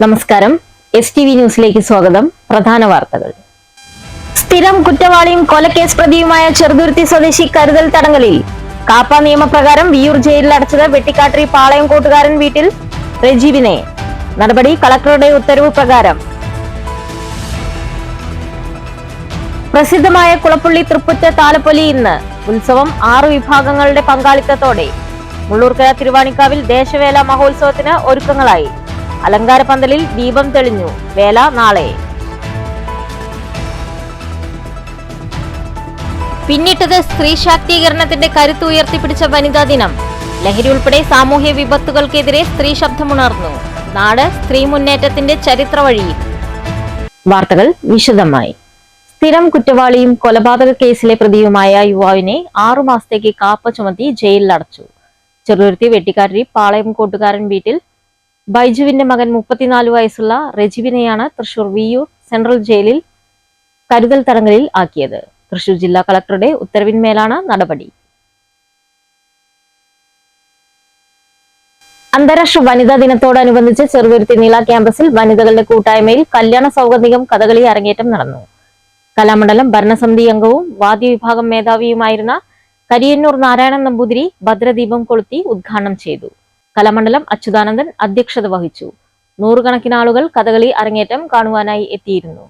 നമസ്കാരം. STV ന്യൂസിലേക്ക് സ്വാഗതം. പ്രധാന വാർത്തകൾ. സ്ഥിരം കുറ്റവാളിയും കൊലക്കേസ് പ്രതിയുമായ ചെറുതുരുത്തി സ്വദേശി കരുതൽ തടങ്കലിൽ. കാപ്പ നിയമപ്രകാരം വിയൂർ ജയിലിൽ അടച്ചത് വെട്ടിക്കാട്ടിരി പാളയം കൂട്ടുകാരൻ വീട്ടിൽ റെജീവിനെ. നടപടി കളക്ടറുടെ ഉത്തരവ് പ്രകാരം. പ്രസിദ്ധമായ കുളപ്പുള്ളി തൃപ്പുറ്റ താലപ്പൊലി ഇന്ന്. ഉത്സവം 6 വിഭാഗങ്ങളുടെ പങ്കാളിത്തത്തോടെ. മുള്ളൂർക്കര തിരുവാണിക്കാവിൽ ദേശവേല മഹോത്സവത്തിന് ഒരുക്കങ്ങളായി. അലങ്കാര പന്തലിൽ ദീപം തെളിഞ്ഞു. വേല നാളെ. പിന്നിട്ടത് സ്ത്രീ ശാക്തീകരണത്തിന്റെ കരുത്ത് ഉയർത്തിപ്പിടിച്ച വനിതാ ദിനം. ലഹരി ഉൾപ്പെടെ സാമൂഹ്യ വിപത്തുകൾക്കെതിരെ സ്ത്രീ ശബ്ദമുണർന്നു. നാട് സ്ത്രീ മുന്നേറ്റത്തിന്റെ ചരിത്ര വഴിയിൽ. വാർത്തകൾ വിശദമായി. സ്ഥിരം കുറ്റവാളിയും കൊലപാതക കേസിലെ പ്രതിയുമായ യുവാവിനെ 6 മാസത്തേക്ക് കാപ്പ ചുമത്തി ജയിലിൽ അടച്ചു. ചെറുതുരുത്തി വെട്ടിക്കാട്ടിരി പാളയം കൂട്ടുകാരൻ വീട്ടിൽ ബൈജുവിന്റെ മകൻ 34 വയസ്സുള്ള റെജിവിനെയാണ് തൃശൂർ വിയൂർ സെൻട്രൽ ജയിലിൽ കരുതൽ തടങ്കലിൽ ആക്കിയത്. തൃശൂർ ജില്ലാ കളക്ടറുടെ ഉത്തരവിന്മേലാണ് നടപടി. അന്താരാഷ്ട്ര വനിതാ ദിനത്തോടനുബന്ധിച്ച് ചെറുതുരുത്തി നീല ക്യാമ്പസിൽ വനിതകളുടെ കൂട്ടായ്മയിൽ കല്യാണ സൗഗന്ധികം കഥകളി അരങ്ങേറ്റം നടന്നു. കലാമണ്ഡലം ഭരണസമിതി അംഗവും വാദ്യവിഭാഗം മേധാവിയുമായിരുന്ന കരിയന്നൂർ നാരായണൻ നമ്പൂതിരി ഭദ്രദീപം കൊളുത്തി ഉദ്ഘാടനം ചെയ്തു. കലാമണ്ഡലം അച്യുതാനന്ദൻ അധ്യക്ഷത വഹിച്ചു. 100 കണക്കിന് ആളുകൾ കഥകളി അരങ്ങേറ്റം കാണുവാനായി എത്തിയിരുന്നു.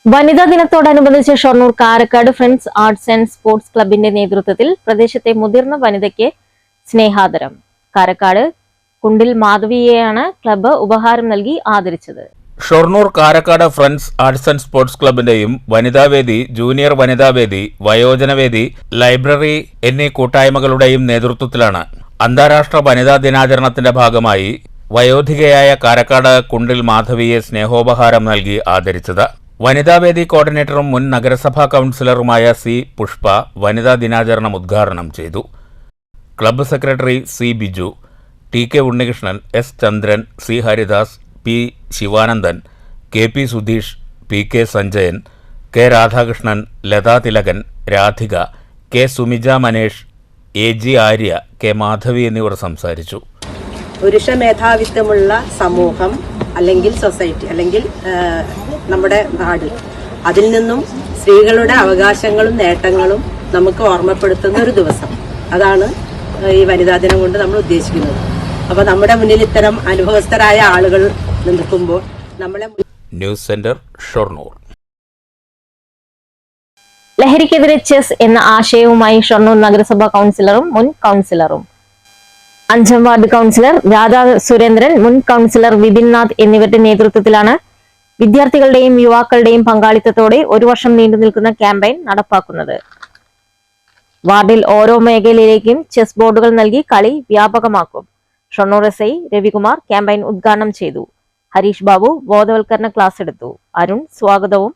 വനിതാ ദിനത്തോടനുബന്ധിച്ച് Shoranur Karakkad friends arts and sports ക്ലബിന്റെ നേതൃത്വത്തിൽ പ്രദേശത്തെ മുതിർന്ന വനിതയ്ക്ക് സ്നേഹാദരം. കാരക്കാട് കുണ്ടിൽ മാധവിയെയാണ് ക്ലബ്ബ് ഉപഹാരം നൽകി ആദരിച്ചത്. Shoranur Karakkad friends arts and sports ക്ലബിന്റെയും വനിതാവേദി, ജൂനിയർ വനിതാവേദി, വയോജനവേദി, ലൈബ്രറി എന്നീ കൂട്ടായ്മകളുടെയും നേതൃത്വത്തിലാണ് അന്താരാഷ്ട്ര വനിതാ ദിനാചരണത്തിന്റെ ഭാഗമായി വയോധികയായ കാരക്കാട് കുണ്ടിൽ മാധവിയെ സ്നേഹോപഹാരം നൽകി ആദരിച്ചത്. വനിതാവേദി കോർഡിനേറ്ററും മുൻ നഗരസഭാ കൌൺസിലറുമായ സി പുഷ്പ വനിതാ ദിനാചരണം ഉദ്ഘാടനം ചെയ്തു. Club secretary C Biju, T K Unnikrishnan, S Chandran, C Haridas, P Sivanandan, K P Sudheesh, P K Sanjayan, K Radhakrishnan, Latha Thilakan, Radhika, K Sumija Manesh, A G Arya, K Madhavi എന്നിവർ സംസാരിച്ചു. പുരുഷ മേധാവിത്വമുള്ള സമൂഹം അല്ലെങ്കിൽ സൊസൈറ്റി അല്ലെങ്കിൽ നമ്മുടെ നാട്, അതിൽ നിന്നും സ്ത്രീകളുടെ അവകാശങ്ങളും നേട്ടങ്ങളും നമുക്ക് ഓർമ്മപ്പെടുത്തുന്ന ഒരു ദിവസം. അതാണ് ഈ വനിതാ ദിനം കൊണ്ട് നമ്മൾ ഉദ്ദേശിക്കുന്നത്. അപ്പോൾ നമ്മുടെ മുന്നിൽ ഇത്തരം അനുഭവസ്ഥരായ ആളുകൾ നിൽക്കുമ്പോൾ നമ്മളെ. News centre, Shoranur. ലഹരിക്കെതിരെ ചെസ് എന്ന ആശയവുമായി ഷൊർണൂർ നഗരസഭാ കൌൺസിലറും മുൻ കൌൺസിലറും 5ാം വാർഡ് കൌൺസിലർ രാധാ സുരേന്ദ്രൻ, മുൻ കൌൺസിലർ വിപിൻ നാഥ് എന്നിവരുടെ നേതൃത്വത്തിലാണ് വിദ്യാർത്ഥികളുടെയും യുവാക്കളുടെയും പങ്കാളിത്തത്തോടെ 1 വർഷം നീണ്ടു നിൽക്കുന്ന ക്യാമ്പയിൻ നടപ്പാക്കുന്നത്. വാർഡിൽ ഓരോ മേഖലയിലേക്കും ചെസ് ബോർഡുകൾ നൽകി കളി വ്യാപകമാക്കും. ഷൊർണൂർ SI രവികുമാർ ക്യാമ്പയിൻ ഉദ്ഘാടനം ചെയ്തു. ഹരീഷ് ബാബു ബോധവൽക്കരണ ക്ലാസ് എടുത്തു. അരുൺ സ്വാഗതവും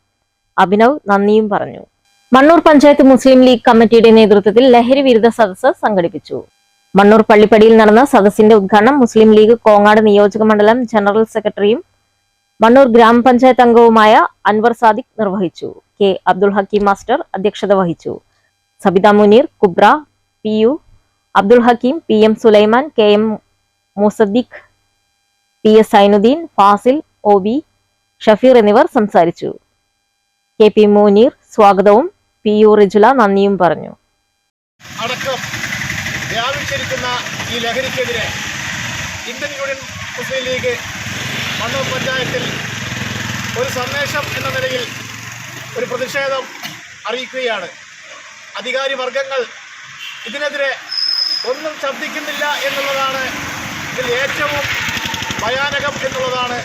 അഭിനവ് നന്ദിയും പറഞ്ഞു. മണ്ണൂർ പഞ്ചായത്ത് മുസ്ലിം ലീഗ് കമ്മിറ്റിയുടെ നേതൃത്വത്തിൽ ലഹരി വിരുദ്ധ സദസ്സ് സംഘടിപ്പിച്ചു. മണ്ണൂർ പള്ളിപ്പടിയിൽ നടന്ന സദസ്സിന്റെ ഉദ്ഘാടനം മുസ്ലിം ലീഗ് കോങ്ങാട് നിയോജക മണ്ഡലം ജനറൽ സെക്രട്ടറിയും മണ്ണൂർ ഗ്രാമപഞ്ചായത്ത് അംഗവുമായ അൻവർ സാദിഖ് നിർവഹിച്ചു. കെ അബ്ദുൽ ഹക്കീം മാസ്റ്റർ അധ്യക്ഷത വഹിച്ചു. Sabitha Muneer, Kubbra, PU Abdul Hakeem, PM Sulaiman, KM Musaddiq, PS Zainuddin, Fazil, OB Shafeer എന്നിവർ സംസാരിച്ചു. KP മുനീർ സ്വാഗതവും PU റിജുല നന്ദിയും പറഞ്ഞു. അടക്കം വ്യാപിച്ചിരിക്കുന്ന ഈ ലഹരിക്കെതിരെ ഇന്ത്യൻ യൂണിയൻ മുസ്ലിം ലീഗ് മണ്ണൂർ പഞ്ചായത്തിൽ ഒരു സന്ദേശം എന്ന നിലയിൽ ഒരു പ്രതിഷേധം അറിയിക്കുകയാണ്. അധികാരി വർഗങ്ങൾ ഇതിനെതിരെ ഒന്നും ശബ്ദിക്കുന്നില്ല എന്നുള്ളതാണ് ഇതിൽ ഏറ്റവും ഭയാനകം എന്നുള്ളതാണ്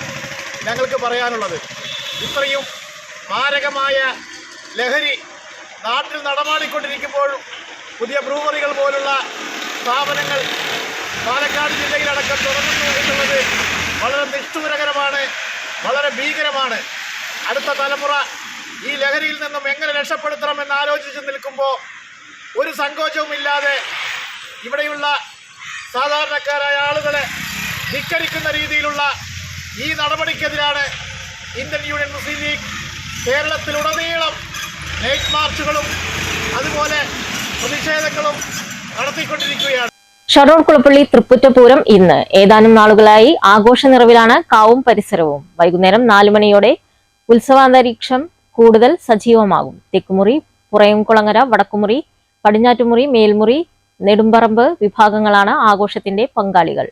ഞങ്ങൾക്ക് പറയാനുള്ളത്. ഇത്രയും മാരകമായ ലഹരി നാട്ടിൽ നടമാടിക്കൊണ്ടിരിക്കുമ്പോൾ പുതിയ ബ്രൂവറികൾ പോലുള്ള സ്ഥാപനങ്ങൾ പാലക്കാട് ജില്ലയിലടക്കം തുടങ്ങുന്നു എന്നുള്ളത് വളരെ നിഷ്ഠൂരകരമാണ്, വളരെ ഭീകരമാണ്. അടുത്ത തലമുറ ഈ ലഹരിയിൽ നിന്നും എങ്ങനെ രക്ഷപ്പെടുത്തണമെന്ന് ആലോചിച്ച് നിൽക്കുമ്പോൾ ഒരു സങ്കോചവുമില്ലാതെ ഇവിടെയുള്ള സാധാരണക്കാരായ ആളുകളെ ധിക്കരിക്കുന്ന രീതിയിലുള്ള ഈ നടപടിക്കെതിരാണ് ഇന്ത്യൻ യൂണിയൻ മുസ്ലിം ലീഗ് കേരളത്തിലുടനീളം നൈറ്റ് മാർച്ചുകളും അതുപോലെ പ്രതിഷേധങ്ങളും നടത്തിക്കൊണ്ടിരിക്കുകയാണ്. ഷൊർണൂർ കുളപ്പള്ളി തൃപ്പുറ്റപൂരം ഇന്ന്. ഏതാനും നാളുകളായി ആഘോഷ നിറവിലാണ് കാവും പരിസരവും. വൈകുന്നേരം 4 മണിയോടെ ഉത്സവാന്തരീക്ഷം കൂടുതൽ സജീവമാകും. തെക്കുമുറി, പുറയംകുളങ്ങര, വടക്കുമുറി, പടിഞ്ഞാറ്റുമുറി, മേൽമുറി, നെടുമ്പറമ്പ് വിഭാഗങ്ങളാണ് ആഘോഷത്തിന്റെ പങ്കാളികൾ.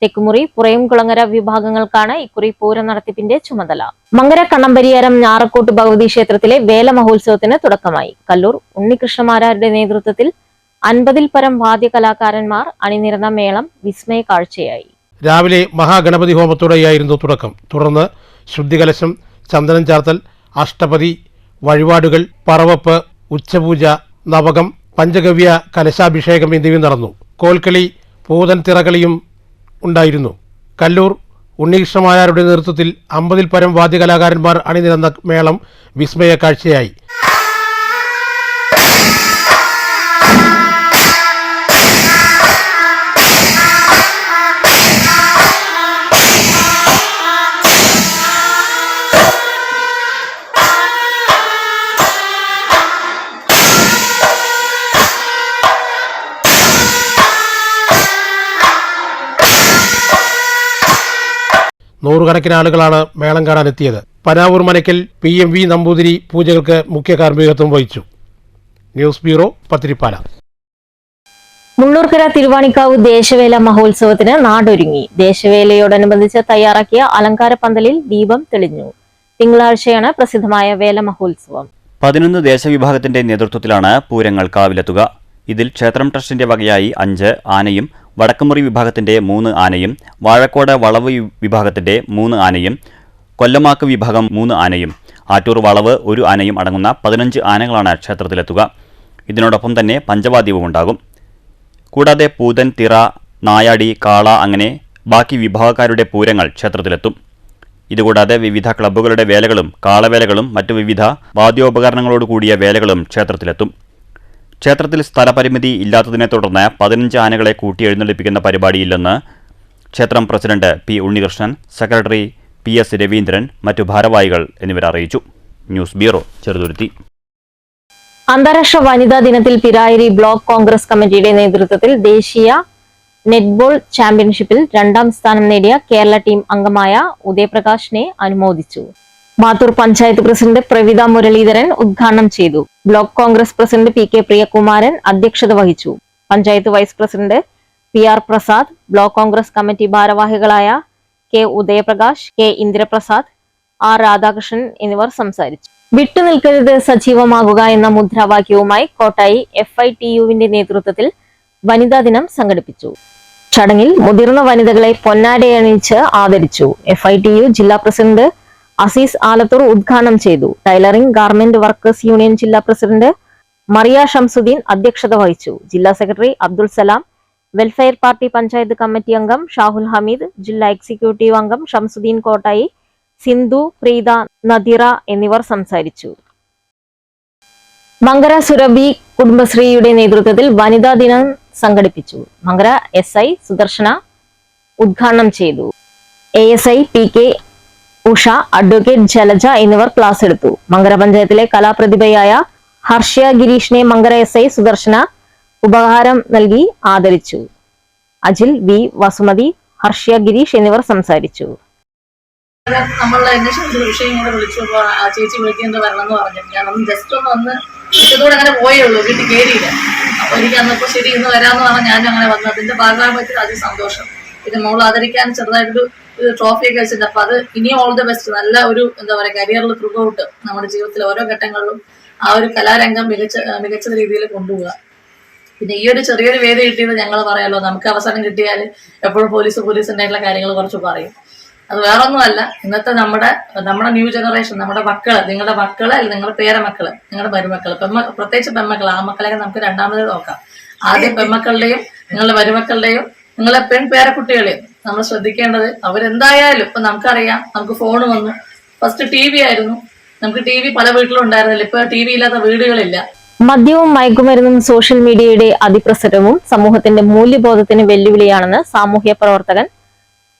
തെക്കുമുറി, പുറയംകുളങ്ങര വിഭാഗങ്ങൾക്കാണ് ഇക്കുറി പൂരം നടത്തിപ്പിന്റെ ചുമതല. മങ്കര കണ്ണമ്പരിയാരം ഞാറക്കോട്ട് ഭഗവതി ക്ഷേത്രത്തിലെ വേല മഹോത്സവത്തിന് തുടക്കമായി. കല്ലൂർ ഉണ്ണികൃഷ്ണമാരാരുടെ നേതൃത്വത്തിൽ 50-ൽ പരം വാദ്യകലാകാരന്മാർ അണിനിരന്ന മേളം വിസ്മയ കാഴ്ചയായി. രാവിലെ മഹാഗണപതി ഹോമത്തോടെയായിരുന്നു തുടക്കം. തുടർന്ന് ശുദ്ധികലശം, ചന്ദനം ചാർത്തൽ, അഷ്ടപതി, വഴിപാടുകൾ, പറവപ്പ്, ഉച്ചപൂജ, നവകം, പഞ്ചഗവ്യ കലശാഭിഷേകം എന്നിവ നടന്നു. കോൽക്കളി, പൂതൻ തിറകളിയും ഉണ്ടായിരുന്നു. കല്ലൂർ ഉണ്ണികൃഷ്ണമാരാരുടെ നേതൃത്വത്തിൽ 50-ൽ പരം വാദ്യകലാകാരന്മാർ അണിനിരന്ന മേളം വിസ്മയ കാഴ്ചയായി. നൂറുകണക്കിന് ആളുകളാണ് മേളം കാണാനെത്തിയത്. പനാവൂർ മനയ്ക്കൽ PMV നമ്പൂതിരി പൂജകൾക്ക് മുഖ്യ കാർമ്മികത്വം വഹിച്ചു. News bureau, Pathiripala. മുള്ളൂർക്കര തിരുവാണിക്കാവ് ദേശവേല മഹോത്സവത്തിന് നാടൊരുങ്ങി. ദേശവേലയോടനുബന്ധിച്ച് തയ്യാറാക്കിയ അലങ്കാര പന്തലിൽ ദീപം തെളിഞ്ഞു. തിങ്കളാഴ്ചയാണ് പ്രസിദ്ധമായ വേല മഹോത്സവം. 11 ദേശവിഭാഗത്തിന്റെ നേതൃത്വത്തിലാണ് പൂരങ്ങൾ കാവിലെത്തുക. ഇതിൽ ക്ഷേത്രം ട്രസ്റ്റിന്റെ വകയായി 5 ആനയും, വടക്കുമുറി വിഭാഗത്തിന്റെ 3 ആനയും, വാഴക്കോട് വളവ് വിഭാഗത്തിന്റെ 3 ആനയും, കൊല്ലമാക്ക് വിഭാഗം 3 ആനയും, ആറ്റൂർ വളവ് 1 ആനയും അടങ്ങുന്ന 15 ആനകളാണ് ക്ഷേത്രത്തിലെത്തുക. ഇതിനോടൊപ്പം തന്നെ പഞ്ചവാദ്യവും ഉണ്ടാകും. കൂടാതെ പൂതൻ, തിറ, നായാടി, കാള അങ്ങനെ ബാക്കി വിഭാഗക്കാരുടെ പൂരങ്ങൾ ക്ഷേത്രത്തിലെത്തും. ഇതുകൂടാതെ വിവിധ ക്ലബ്ബുകളുടെ വേലകളും കാളവേലകളും മറ്റു വിവിധ വാദ്യോപകരണങ്ങളോടുകൂടിയ വേലകളും ക്ഷേത്രത്തിലെത്തും. ക്ഷേത്രത്തിൽ സ്ഥലപരിമിതി ഇല്ലാത്തതിനെ തുടർന്ന് 15 ആനകളെ കൂട്ടിയെഴുന്നള്ളിപ്പിക്കുന്ന പരിപാടിയില്ലെന്ന് ക്ഷേത്രം president P. Unnikrishnan, secretary PS. Raveendran, മറ്റു ഭാരവാഹികൾ എന്നിവർ അറിയിച്ചു. News bureau, Cheruthuruthy. അന്താരാഷ്ട്ര വനിതാ ദിനത്തിൽ പിരായിരി ബ്ലോക്ക് കോൺഗ്രസ് കമ്മിറ്റിയുടെ നേതൃത്വത്തിൽ ദേശീയ നെറ്റ്ബോൾ ചാമ്പ്യൻഷിപ്പിൽ 2ാം സ്ഥാനം നേടിയ കേരള ടീം അംഗമായ ഉദയപ്രകാശിനെ അനുമോദിച്ചു. മാത്തൂർ പഞ്ചായത്ത് പ്രസിഡന്റ് പ്രവിത മുരളീധരൻ ഉദ്ഘാടനം ചെയ്തു. Block Congress president PK Priyakumaran അധ്യക്ഷത വഹിച്ചു. Panchayat vice president PR Prasad, block Congress committee ഭാരവാഹികളായ K. Udayaprakash, K. Indraprasad, R. Radhakrishnan എന്നിവർ സംസാരിച്ചു. വിട്ടുനിൽക്കരുത്, സജീവമാകുക എന്ന മുദ്രാവാക്യവുമായി കോട്ടായി FITUവിന്റെ നേതൃത്വത്തിൽ വനിതാ ദിനം സംഘടിപ്പിച്ചു. ചടങ്ങിൽ മുതിർന്ന വനിതകളെ പൊന്നാടയണിയിച്ച് ആദരിച്ചു. FITU ജില്ലാ പ്രസിഡന്റ് അസീസ് ആലത്തൂർ ഉദ്ഘാടനം ചെയ്തു. ടൈലറിംഗ് ഗാർമെന്റ് വർക്കേഴ്സ് യൂണിയൻ ജില്ലാ പ്രസിഡന്റ് മറിയ ഷംസുദ്ദീൻ അധ്യക്ഷത വഹിച്ചു. ജില്ലാ secretary Abdul Salam, welfare party panchayat committee അംഗം ഷാഹുൽ ഹമീദ്, ജില്ലാ എക്സിക്യൂട്ടീവ് അംഗം ഷംസുദ്ദീൻ കോട്ടായി, സിന്ധു, പ്രീത, നദീറ എന്നിവർ സംസാരിച്ചു. മങ്കര സുരഭി കുടുംബശ്രീയുടെ നേതൃത്വത്തിൽ വനിതാ ദിനം സംഘടിപ്പിച്ചു. മങ്കര SI സുദർശന ഉദ്ഘാടനം ചെയ്തു. ASI PK Usha, advocate Jalaja എന്നിവർ ക്ലാസ് എടുത്തു. മങ്കര പഞ്ചായത്തിലെ കലാപ്രതിഭയായ ഹർഷ്യ ഗിരീഷിനെ മങ്കര SI സുദർശന ഉപഹാരം നൽകി ആദരിച്ചു. അജിൽ V, വസുമതി, ഹർഷ്യ ഗിരീഷ് എന്നിവർ സംസാരിച്ചു. നമ്മളുടെ വിഷയം കൂടെ വിളിച്ചു, ചേച്ചി വിളിക്കുന്നത് വരണം എന്ന് പറഞ്ഞു. ഞാനൊന്ന് ജസ്റ്റ് ഒന്ന് ഇഷ്ടത്തോടെ അങ്ങനെ പോയുള്ളൂ, വീട്ടിൽ കയറിയില്ല. അപ്പൊ എനിക്ക് അന്നപ്പോ ശരി ഇന്ന് വരാമെന്ന് പറഞ്ഞാൽ ഞാനും അങ്ങനെ വന്നു. അതിന്റെ ഭാഗമായിട്ട് അതിൽ സന്തോഷം. പിന്നെ മോൾ ആദരിക്കാൻ ചെറുതായിട്ടൊരു ട്രോഫിയൊക്കെ വെച്ചിട്ടുണ്ട്. അപ്പൊ അത് ഇനി ഓൾ ദ ബെസ്റ്റ്. നല്ല ഒരു എന്താ പറയുക, കരിയറിൽ ത്രൂ ഔട്ട് നമ്മുടെ ജീവിതത്തിലെ ഓരോ ഘട്ടങ്ങളിലും ആ ഒരു കലാരംഗം മികച്ച രീതിയിൽ കൊണ്ടുപോവുക. പിന്നെ ഈ ഒരു ചെറിയൊരു വേദി കിട്ടിയത് ഞങ്ങൾ പറയാലോ, നമുക്ക് അവസരം കിട്ടിയാൽ എപ്പോഴും പോലീസിന്റെ ആയിട്ടുള്ള കാര്യങ്ങൾ കുറച്ച് പറയും. അത് വേറൊന്നുമല്ല, ഇന്നത്തെ നമ്മുടെ ന്യൂ ജനറേഷൻ, നമ്മുടെ മക്കള്, നിങ്ങളുടെ മക്കള് അല്ലെങ്കിൽ നിങ്ങളുടെ പേരമക്കള്, നിങ്ങളുടെ മരുമക്കള്, പ്രത്യേകിച്ച് പെൺമക്കൾ, ആ മക്കളെയൊക്കെ നമുക്ക് രണ്ടാമത് നോക്കാം. ആദ്യം പെൺമക്കളുടെയും നിങ്ങളുടെ മരുമക്കളുടെയും നിങ്ങളെ പേരക്കുട്ടികളെയും നമ്മൾ ശ്രദ്ധിക്കേണ്ടത്. അവരെന്തായാലും ഇപ്പൊ നമുക്കറിയാം, നമുക്ക് ഫോൺ വന്നു. ഫസ്റ്റ് TV ആയിരുന്നു. നമുക്ക് TV പല വീട്ടിലും ഉണ്ടായിരുന്നില്ല. ഇപ്പൊ TV ഇല്ലാത്ത വീടുകളില്ല. മദ്യവും മയക്കുമരുന്നും സോഷ്യൽ മീഡിയയുടെ അതിപ്രസരവും സമൂഹത്തിന്റെ മൂല്യബോധത്തിന് വെല്ലുവിളിയാണെന്ന് സാമൂഹ്യ പ്രവർത്തകൻ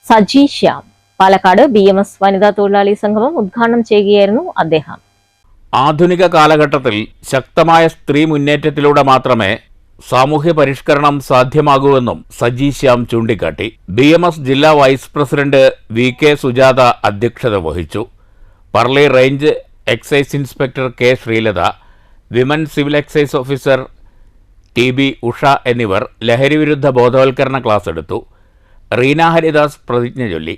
സജി ശ്യാം. പാലക്കാട് BMS വനിതാ തൊഴിലാളി സംഗമം ഉദ്ഘാടനം ചെയ്യുകയായിരുന്നു അദ്ദേഹം. ആധുനിക കാലഘട്ടത്തിൽ ശക്തമായ സ്ത്രീ മുന്നേറ്റത്തിലൂടെ മാത്രമേ സാമൂഹ്യ പരിഷ്കരണം സാധ്യമാകുമെന്നും സജി ശ്യാം ചൂണ്ടിക്കാട്ടി. BMS ജില്ലാ വൈസ് പ്രസിഡന്റ് VK സുജാത അധ്യക്ഷത വഹിച്ചു. Parali range excise inspector K Sreelatha, women civil excise officer TB Usha എന്നിവർ ലഹരിവിരുദ്ധ ബോധവൽക്കരണ ക്ലാസ് എടുത്തു. റീന ഹരിദാസ് പ്രതിജ്ഞ ചൊല്ലി.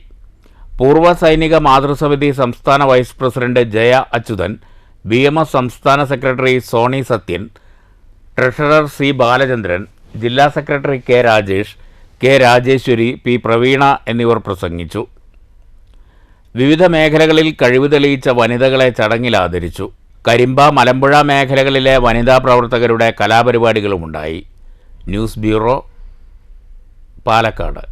പൂർവ്വ സൈനിക മാതൃസമിതി സംസ്ഥാന vice president Jaya Achuthan, BMS സംസ്ഥാന secretary Soni Sathyan, treasurer C Balachandran, ജില്ലാ secretary K Rajesh, K Rajeswari, P Praveena എന്നിവർ പ്രസംഗിച്ചു. വിവിധ മേഖലകളിൽ കഴിവ് തെളിയിച്ച വനിതകളെ ചടങ്ങിൽ ആദരിച്ചു. കരിമ്പ, മലമ്പുഴ മേഖലകളിലെ വനിതാ പ്രവർത്തകരുടെ കലാപരിപാടികളുമുണ്ടായി. News bureau, Palakkad.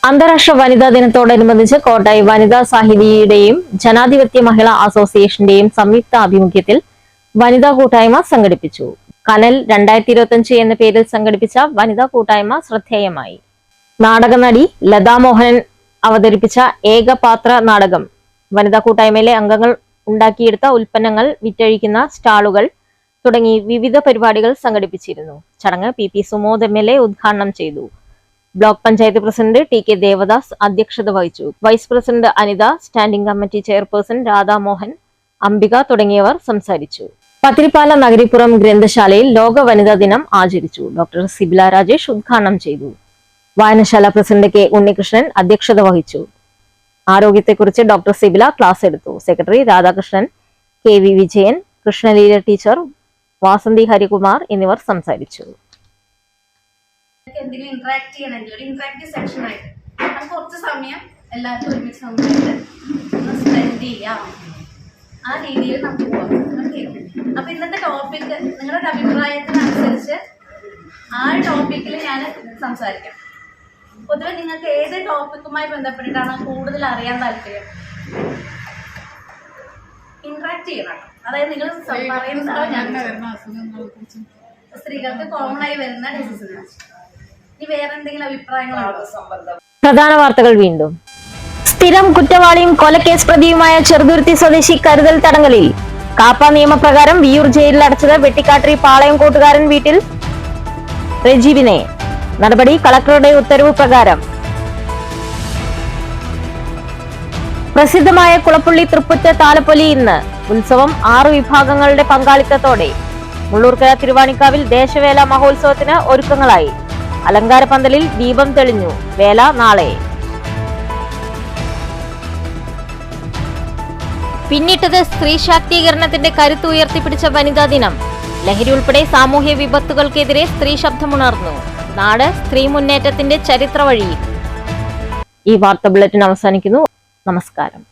അന്താരാഷ്ട്ര വനിതാ ദിനത്തോടനുബന്ധിച്ച് കോട്ടായി വനിതാ സാഹിതിയുടെയും ജനാധിപത്യ മഹിളാ അസോസിയേഷന്റെയും സംയുക്ത ആഭിമുഖ്യത്തിൽ വനിതാ കൂട്ടായ്മ സംഘടിപ്പിച്ചു. കനൽ 2025 എന്ന പേരിൽ സംഘടിപ്പിച്ച വനിതാ കൂട്ടായ്മ ശ്രദ്ധേയമായി. നാടകനടി ലതാ മോഹനൻ അവതരിപ്പിച്ച ഏകപാത്ര നാടകം, വനിതാ കൂട്ടായ്മയിലെ അംഗങ്ങൾ ഉണ്ടാക്കിയെടുത്ത ഉൽപ്പന്നങ്ങൾ വിറ്റഴിക്കുന്ന സ്റ്റാളുകൾ തുടങ്ങി വിവിധ പരിപാടികൾ സംഘടിപ്പിച്ചിരുന്നു. ചടങ്ങ് PP സുമോദ് MLA ഉദ്ഘാടനം ചെയ്തു. Block panchayat president TK Devadas അധ്യക്ഷത വഹിച്ചു. Vice president Anitha, standing committee chairperson Radhamohan, Ambika തുടങ്ങിയവർ സംസാരിച്ചു. പത്തിരിപ്പാല നഗരിപ്പുറം ഗ്രന്ഥശാലയിൽ ലോക വനിതാ ദിനം ആചരിച്ചു. ഡോക്ടർ സിബില രാജേഷ് ഉദ്ഘാടനം ചെയ്തു. വായനശാല പ്രസിഡന്റ് K ഉണ്ണികൃഷ്ണൻ അധ്യക്ഷത വഹിച്ചു. ആരോഗ്യത്തെക്കുറിച്ച് ഡോക്ടർ സിബില ക്ലാസ് എടുത്തു. Secretary Radhakrishnan, KV Vijayan, Krishnaleela teacher, Vasanthi Harikumar എന്നിവർ സംസാരിച്ചു. എന്തെങ്കിലും ഇന്ററാക്ട് ചെയ്യണമെങ്കിൽ ഒരു ഇന്ററാക്റ്റീവ് സെക്ഷൻ ആയിട്ട് നമുക്ക് കുറച്ച് സമയം എല്ലാവരും ഒരുമിച്ച് നന്നായിട്ട് ഒന്ന് സ്പെൻഡ് ചെയ്യാം. ആ രീതിയിൽ നമുക്ക് പോകാം. ഓക്കെ, അപ്പൊ ഇന്നത്തെ ടോപ്പിക് നിങ്ങളുടെ അഭിപ്രായത്തിനനുസരിച്ച് ആ ടോപ്പിക്കിൽ ഞാൻ സംസാരിക്കാം. പൊതുവെ നിങ്ങൾക്ക് ഏത് ടോപ്പിക്കുമായി ബന്ധപ്പെട്ടിട്ടാണ് കൂടുതൽ അറിയാൻ താല്പര്യം? ഇന്ററാക്ട് ചെയ്യണം. അതായത് നിങ്ങൾ പറയുന്നതാണോ ഞാൻ സ്ത്രീകൾക്ക് കോമൺ ആയി വരുന്ന ഡിസീസിനെ ഇനി വേറെ എന്തെങ്കിലും അഭിപ്രായങ്ങളാണോ? പ്രധാന വാർത്തകൾ വീണ്ടും. സ്ഥിരം കുറ്റവാളിയും കൊലക്കേസ് പ്രതിയുമായ ചെറുതുരുത്തി സ്വദേശി കരുതൽ തടങ്കലിൽ. കാപ്പ നിയമപ്രകാരം വിയൂർ ജയിലിൽ അടച്ചത് വെട്ടിക്കാട്ടിരി പാളയം കൂട്ടുകാരൻ വീട്ടിൽ റെജീവിനെ. നടപടി കളക്ടറുടെ ഉത്തരവ് പ്രകാരം. പ്രസിദ്ധമായ കുളപ്പുള്ളി തൃപ്പുറ്റ് താലപ്പൊലി ഇന്ന്. ഉത്സവം 6 വിഭാഗങ്ങളുടെ പങ്കാളിത്തത്തോടെ. മുള്ളൂർക്കര തിരുവാണിക്കാവിൽ ദേശവേല മഹോത്സവത്തിന് ഒരുക്കങ്ങളായി. അലങ്കാര പന്തലിൽ ദീപം തെളിഞ്ഞു. വേല നാളെ. പിന്നിട്ടത് സ്ത്രീ ശാക്തീകരണത്തിന്റെ കരുത്ത് ഉയർത്തിപ്പിടിച്ച വനിതാ ദിനം. ലഹരി ഉൾപ്പെടെ സാമൂഹ്യ വിപത്തുകൾക്കെതിരെ സ്ത്രീ ശബ്ദമുണർന്നു. നാട് സ്ത്രീ മുന്നേറ്റത്തിന്റെ ചരിത്ര വഴി. ഈ വാർത്താ ബുള്ളറ്റിൻ അവസാനിക്കുന്നു. നമസ്കാരം.